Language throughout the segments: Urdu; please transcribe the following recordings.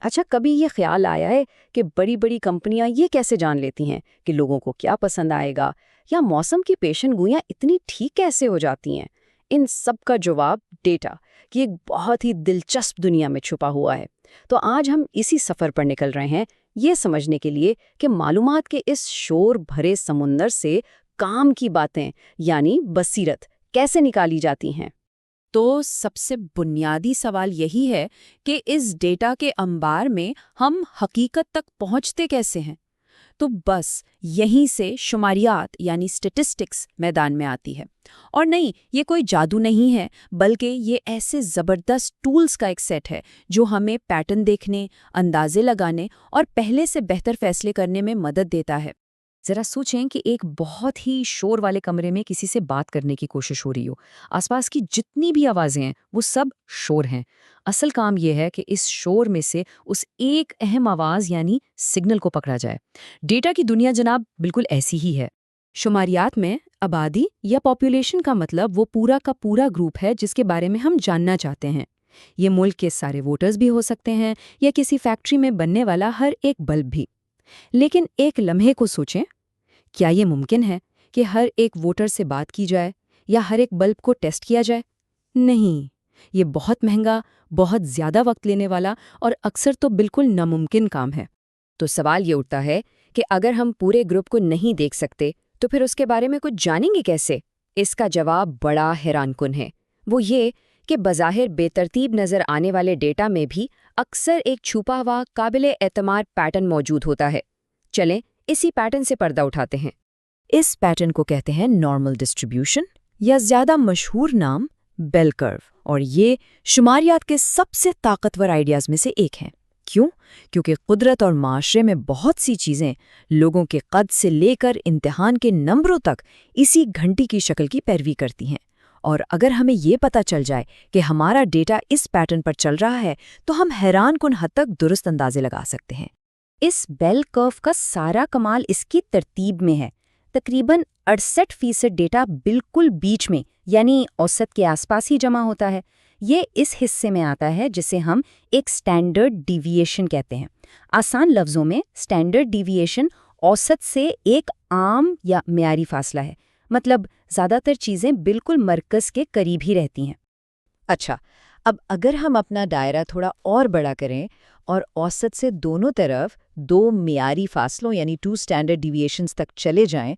اچھا، کبھی یہ خیال آیا ہے کہ بڑی بڑی کمپنیاں یہ کیسے جان لیتی ہیں کہ لوگوں کو کیا پسند آئے گا، یا موسم کی پیشن گوئیاں اتنی ٹھیک کیسے ہو جاتی ہیں؟ ان سب کا جواب ڈیٹا کی ایک بہت ہی دلچسپ دنیا میں چھپا ہوا ہے۔ تو آج ہم اسی سفر پر نکل رہے ہیں، یہ سمجھنے کے لیے کہ معلومات کے اس شور بھرے سمندر سے کام کی باتیں یعنی بصیرت کیسے نکالی جاتی ہیں۔ تو سب سے بنیادی سوال یہی ہے کہ اس ڈیٹا کے انبار میں ہم حقیقت تک پہنچتے کیسے ہیں؟ تو بس یہیں سے شماریات یعنی اسٹیٹسٹکس میدان میں آتی ہے۔ اور نہیں، یہ کوئی جادو نہیں ہے، بلکہ یہ ایسے زبردست ٹولز کا ایک سیٹ ہے جو ہمیں پیٹرن دیکھنے، اندازے لگانے اور پہلے سے بہتر فیصلے کرنے میں مدد دیتا ہے۔ ذرا سوچیں کہ ایک بہت ہی شور والے کمرے میں کسی سے بات کرنے کی کوشش ہو رہی ہو۔ آس پاس کی جتنی بھی آوازیں ہیں وہ سب شور ہیں۔ اصل کام یہ ہے کہ اس شور میں سے اس ایک اہم آواز یعنی سگنل کو پکڑا جائے۔ ڈیٹا کی دنیا جناب بالکل ایسی ہی ہے۔ شماریات میں آبادی یا پاپولیشن کا مطلب وہ پورا کا پورا گروپ ہے جس کے بارے میں ہم جاننا چاہتے ہیں۔ یہ ملک کے سارے ووٹرز بھی ہو سکتے ہیں یا کسی فیکٹری میں بننے والا ہر ایک بلب بھی۔ لیکن ایک لمحے کو سوچیں، کیا یہ ممکن ہے کہ ہر ایک ووٹر سے بات کی جائے یا ہر ایک بلب کو ٹیسٹ کیا جائے؟ نہیں، یہ بہت مہنگا، بہت زیادہ وقت لینے والا اور اکثر تو بالکل ناممکن کام ہے۔ تو سوال یہ اٹھتا ہے کہ اگر ہم پورے گروپ کو نہیں دیکھ سکتے تو پھر اس کے بارے میں کچھ جانیں گے کیسے؟ اس کا جواب بڑا حیران کن ہے۔ وہ یہ کہ بظاہر بے ترتیب نظر آنے والے ڈیٹا میں بھی اکثر ایک چھپا ہوا قابل اعتماد پیٹرن موجود ہوتا ہے۔ چلیں اسی پیٹرن سے پردہ اٹھاتے ہیں۔ اس پیٹرن کو کہتے ہیں نارمل ڈسٹریبیوشن یا زیادہ مشہور نام بیل کرو، اور یہ شماریات کے سب سے طاقتور آئیڈیاز میں سے ایک ہیں۔ کیوں؟ کیونکہ قدرت اور معاشرے میں بہت سی چیزیں لوگوں کے قد سے لے کر امتحان کے نمبروں تک اسی گھنٹی کی شکل کی پیروی کرتی ہیں، اور اگر ہمیں یہ پتہ چل جائے کہ ہمارا ڈیٹا اس پیٹرن پر چل رہا ہے تو ہم حیران کن حد تک درست اندازے لگا سکتے ہیں۔ اس بیل کرو کا سارا کمال اس کی ترتیب میں ہے۔ تقریباً 68% ڈیٹا بالکل بیچ میں یعنی اوسط کے آس پاس ہی جمع ہوتا ہے۔ یہ اس حصے میں آتا ہے جسے ہم ایک سٹینڈرڈ ڈیویشن کہتے ہیں۔ آسان لفظوں میں سٹینڈرڈ ڈیویشن اوسط سے ایک عام یا معیاری فاصلہ ہے، مطلب زیادہ تر چیزیں بالکل مرکز کے قریب ہی رہتی ہیں۔ اچھا، اب اگر ہم اپنا دائرہ تھوڑا اور بڑا کریں اور اوسط سے دونوں طرف 2 معیاری فاصلوں یعنی 2 اسٹینڈرڈ ڈیویشنز تک چلے جائیں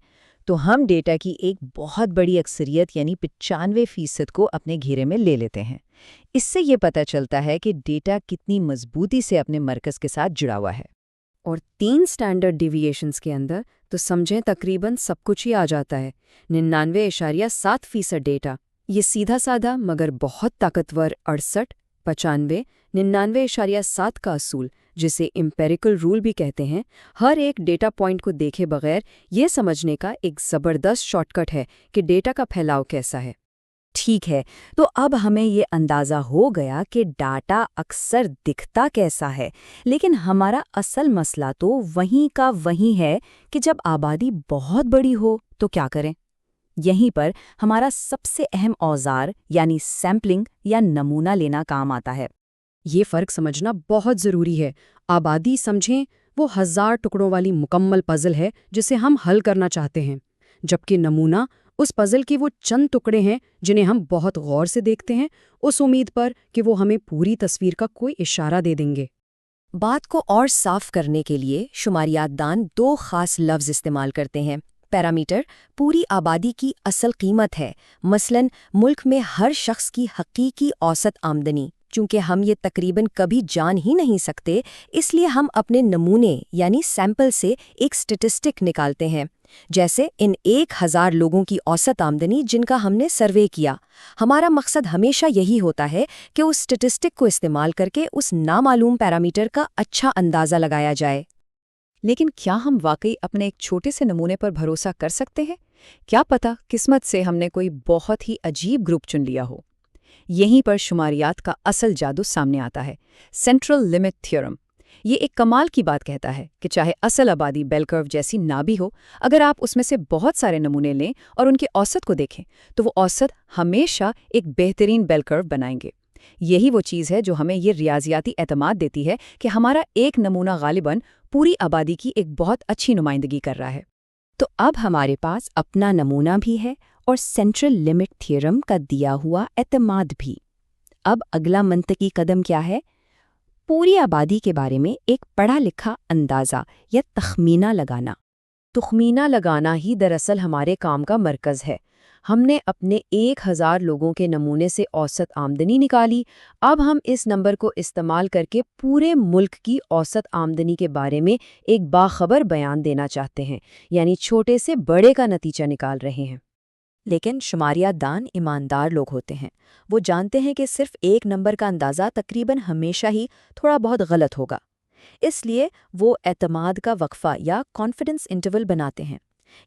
تو ہم ڈیٹا کی ایک بہت بڑی اکثریت یعنی 95% کو اپنے گھیرے میں لے لیتے ہیں۔ اس سے یہ پتہ چلتا ہے کہ ڈیٹا کتنی مضبوطی سے اپنے مرکز کے ساتھ جڑا ہوا ہے۔ اور 3 اسٹینڈرڈ ڈیویشنز کے اندر تو سمجھیں تقریباً سب کچھ ہی آ جاتا ہے۔ 99.7% ڈیٹا، یہ سیدھا سادہ مگر بہت طاقتور 68، 95، 99.7 کا اصول جسے امپیریکل رول بھی کہتے ہیں، ہر ایک ڈیٹا پوائنٹ کو دیکھے بغیر یہ سمجھنے کا ایک زبردست شارٹ کٹ ہے کہ ڈیٹا کا پھیلاؤ کیسا ہے۔ ٹھیک ہے، تو اب ہمیں یہ اندازہ ہو گیا کہ ڈاٹا اکثر دکھتا کیسا ہے، لیکن ہمارا اصل مسئلہ تو وہیں کا وہیں ہے کہ جب آبادی بہت بڑی ہو تو کیا کریں؟ یہیں پر ہمارا سب سے اہم اوزار یعنی سیمپلنگ یا نمونہ لینا کام آتا ہے۔ یہ فرق سمجھنا بہت ضروری ہے۔ آبادی سمجھیں وہ 1000 ٹکڑوں والی مکمل پزل ہے جسے ہم حل کرنا چاہتے ہیں، جبکہ نمونہ اس پزل کے وہ چند ٹکڑے ہیں جنہیں ہم بہت غور سے دیکھتے ہیں، اس امید پر کہ وہ ہمیں پوری تصویر کا کوئی اشارہ دے دیں گے۔ بات کو اور صاف کرنے کے لیے شماریات دان 2 خاص لفظ استعمال کرتے ہیں۔ پیرامیٹر پوری آبادی کی اصل قیمت ہے، مثلاً ملک میں ہر شخص کی حقیقی اوسط آمدنی۔ چونکہ ہم یہ تقریباً کبھی جان ہی نہیں سکتے، اس لیے ہم اپنے نمونے یعنی سیمپل سے ایک سٹیٹسٹک نکالتے ہیں، جیسے ان 1000 لوگوں کی اوسط آمدنی جن کا ہم نے سروے کیا۔ ہمارا مقصد ہمیشہ یہی ہوتا ہے کہ اس سٹیٹسٹک کو استعمال کر کے اس نامعلوم پیرامیٹر کا اچھا اندازہ لگایا جائے۔ لیکن کیا ہم واقعی اپنے ایک چھوٹے سے نمونے پر بھروسہ کر سکتے ہیں؟ کیا پتہ قسمت سے ہم نے کوئی بہت ہی عجیب گروپ چن لیا ہو۔ یہیں پر شماریات کا اصل جادو سامنے آتا ہے، سینٹرل لمٹ تھیورم۔ یہ ایک کمال کی بات کہتا ہے کہ چاہے اصل آبادی بیل کرو جیسی نہ بھی ہو، اگر آپ اس میں سے بہت سارے نمونے لیں اور ان کے اوسط کو دیکھیں تو وہ اوسط ہمیشہ ایک بہترین بیل کرو بنائیں گے۔ یہی وہ چیز ہے جو ہمیں یہ ریاضیاتی اعتماد دیتی ہے کہ ہمارا ایک نمونہ غالباً پوری آبادی کی ایک بہت اچھی نمائندگی کر رہا ہے۔ تو اب ہمارے پاس اپنا نمونہ بھی ہے اور سینٹرل لمٹ تھیورم کا دیا ہوا اعتماد بھی۔ اب اگلا منطقی قدم کیا ہے؟ پوری آبادی کے بارے میں ایک پڑھا لکھا اندازہ یا تخمینہ لگانا۔ تخمینہ لگانا ہی دراصل ہمارے کام کا مرکز ہے۔ ہم نے اپنے 1000 لوگوں کے نمونے سے اوسط آمدنی نکالی، اب ہم اس نمبر کو استعمال کر کے پورے ملک کی اوسط آمدنی کے بارے میں ایک باخبر بیان دینا چاہتے ہیں، یعنی چھوٹے سے بڑے کا نتیجہ نکال رہے ہیں۔ لیکن شماریات دان ایماندار لوگ ہوتے ہیں، وہ جانتے ہیں کہ صرف ایک نمبر کا اندازہ تقریباً ہمیشہ ہی تھوڑا بہت غلط ہوگا، اس لیے وہ اعتماد کا وقفہ یا کانفیڈنس انٹرول بناتے ہیں۔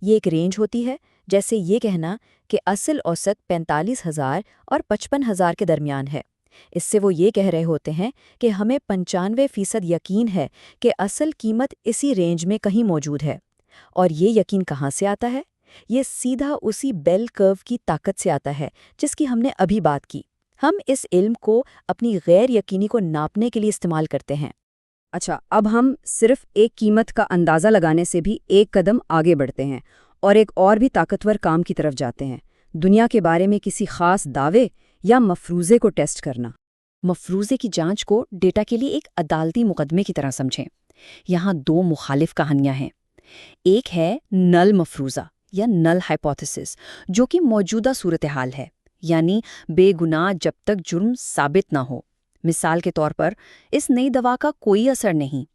یہ ایک رینج ہوتی ہے، جیسے یہ کہنا کہ اصل اوسط 45,000 اور 55,000 کے درمیان ہے۔ اس سے وہ یہ کہہ رہے ہوتے ہیں کہ ہمیں 95% یقین ہے کہ اصل قیمت اسی رینج میں کہیں موجود ہے۔ اور یہ یقین کہاں سے آتا ہے؟ یہ سیدھا اسی بیل کرو کی طاقت سے آتا ہے جس کی ہم نے ابھی بات کی۔ ہم اس علم کو اپنی غیر یقینی کو ناپنے کے لیے استعمال کرتے ہیں۔ اچھا، اب ہم صرف ایک قیمت کا اندازہ لگانے سے بھی ایک قدم آگے بڑھتے ہیں اور ایک اور بھی طاقتور کام کی طرف جاتے ہیں، دنیا کے بارے میں کسی خاص دعوے یا مفروضے کو ٹیسٹ کرنا۔ مفروضے کی جانچ کو ڈیٹا کے لیے ایک عدالتی مقدمے کی طرح سمجھیں۔ یہاں دو مخالف کہانیاں ہیں۔ ایک ہے نل مفروضہ یا نل ہائپوتھیسس، جو کہ موجودہ صورتحال ہے، یعنی بے گناہ جب تک جرم ثابت نہ ہو۔ مثال کے طور پر اس نئی دوا کا کوئی اثر نہیں۔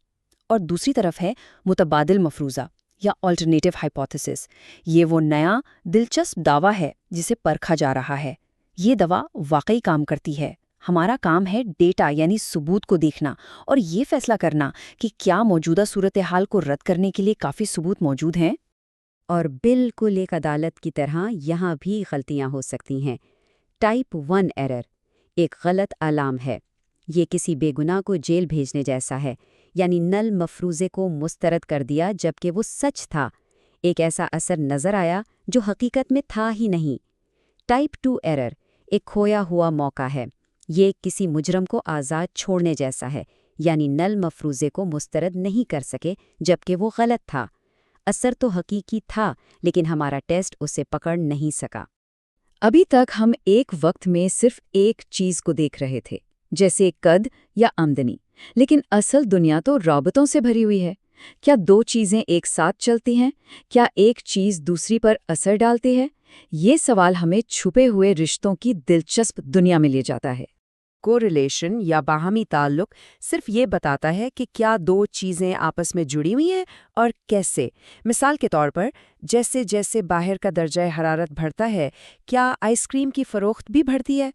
اور دوسری طرف ہے متبادل مفروضہ یا آلٹرنیٹیو ہائپوتھیسس۔ یہ وہ نیا دلچسپ دعویٰ ہے جسے پرکھا جا رہا ہے۔ یہ دوا واقعی کام کرتی ہے۔ ہمارا کام ہے ڈیٹا یعنی ثبوت کو دیکھنا اور یہ فیصلہ کرنا کہ کیا موجودہ صورتحال کو رد کرنے کے لیے کافی ثبوت موجود ہیں۔ اور بالکل ایک عدالت کی طرح یہاں بھی غلطیاں ہو سکتی ہیں۔ ٹائپ 1 ایرر ایک غلط علام ہے۔ یہ کسی بے گناہ کو جیل بھیجنے جیسا ہے، یعنی نل مفروضے کو مسترد کر دیا جبکہ وہ سچ تھا۔ ایک ایسا اثر نظر آیا جو حقیقت میں تھا ہی نہیں۔ ٹائپ 2 ایرر ایک کھویا ہوا موقع ہے۔ یہ کسی مجرم کو آزاد چھوڑنے جیسا ہے، یعنی نل مفروضے کو مسترد نہیں کر سکے جبکہ وہ غلط تھا۔ اثر تو حقیقی تھا لیکن ہمارا ٹیسٹ اسے پکڑ نہیں سکا۔ ابھی تک ہم ایک وقت میں صرف ایک چیز کو دیکھ رہے تھے، جیسے قد یا آمدنی، لیکن اصل دنیا تو رابطوں سے بھری ہوئی ہے۔ کیا دو چیزیں ایک ساتھ چلتی ہیں؟ کیا ایک چیز دوسری پر اثر ڈالتی ہے؟ یہ سوال ہمیں چھپے ہوئے رشتوں کی دلچسپ دنیا میں لے جاتا ہے۔ کوریلیشن یا باہمی تعلق صرف یہ بتاتا ہے کہ کیا دو چیزیں آپس میں جڑی ہوئی ہیں اور کیسے۔ مثال کے طور پر جیسے جیسے باہر کا درجہ حرارت بڑھتا ہے، کیا آئس کریم کی فروخت بھی بڑھتی ہے؟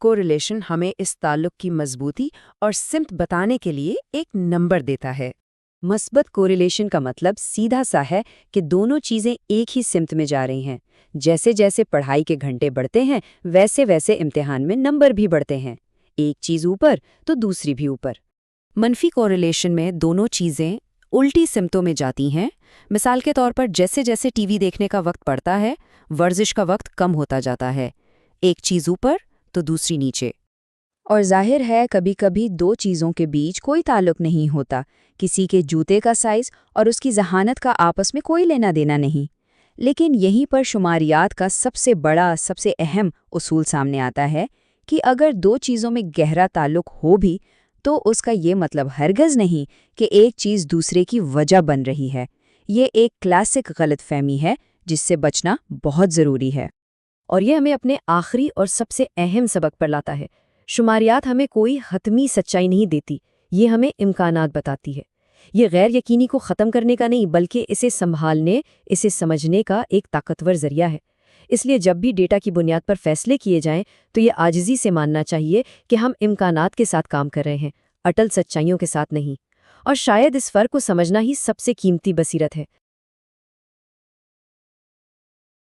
کوریلیشن ہمیں اس تعلق کی مضبوطی اور سمت بتانے کے لیے ایک نمبر دیتا ہے۔ مثبت کوریلیشن کا مطلب سیدھا سا ہے کہ دونوں چیزیں ایک ہی سمت میں جا رہی ہیں۔ جیسے جیسے پڑھائی کے گھنٹے بڑھتے ہیں ویسے ویسے امتحان میں نمبر بھی بڑھتے ہیں، ایک چیز اوپر تو دوسری بھی اوپر۔ منفی کوریلیشن میں دونوں چیزیں الٹی سمتوں میں جاتی ہیں۔ مثال کے طور پر جیسے جیسے ٹی وی دیکھنے کا وقت بڑھتا ہے، ورزش کا وقت کم ہوتا جاتا ہے، ایک چیز اوپر تو دوسری نیچے۔ اور ظاہر ہے کبھی کبھی دو چیزوں کے بیچ کوئی تعلق نہیں ہوتا، کسی کے جوتے کا سائز اور اس کی ذہانت کا آپس میں کوئی لینا دینا نہیں۔ لیکن یہیں پر شماریات کا سب سے بڑا، سب سے اہم اصول سامنے آتا ہے کہ اگر دو چیزوں میں گہرا تعلق ہو بھی تو اس کا یہ مطلب ہرگز نہیں کہ ایک چیز دوسرے کی وجہ بن رہی ہے۔ یہ ایک کلاسک غلط فہمی ہے جس سے بچنا بہت ضروری ہے۔ اور یہ ہمیں اپنے آخری اور سب سے اہم سبق پر لاتا ہے۔ شماریات ہمیں کوئی حتمی سچائی نہیں دیتی، یہ ہمیں امکانات بتاتی ہے۔ یہ غیر یقینی کو ختم کرنے کا نہیں بلکہ اسے سنبھالنے، اسے سمجھنے کا ایک طاقتور ذریعہ ہے۔ اس لیے جب بھی ڈیٹا کی بنیاد پر فیصلے کیے جائیں تو یہ عاجزی سے ماننا چاہیے کہ ہم امکانات کے ساتھ کام کر رہے ہیں، اٹل سچائیوں کے ساتھ نہیں۔ اور شاید اس فرق کو سمجھنا ہی سب سے قیمتی بصیرت ہے۔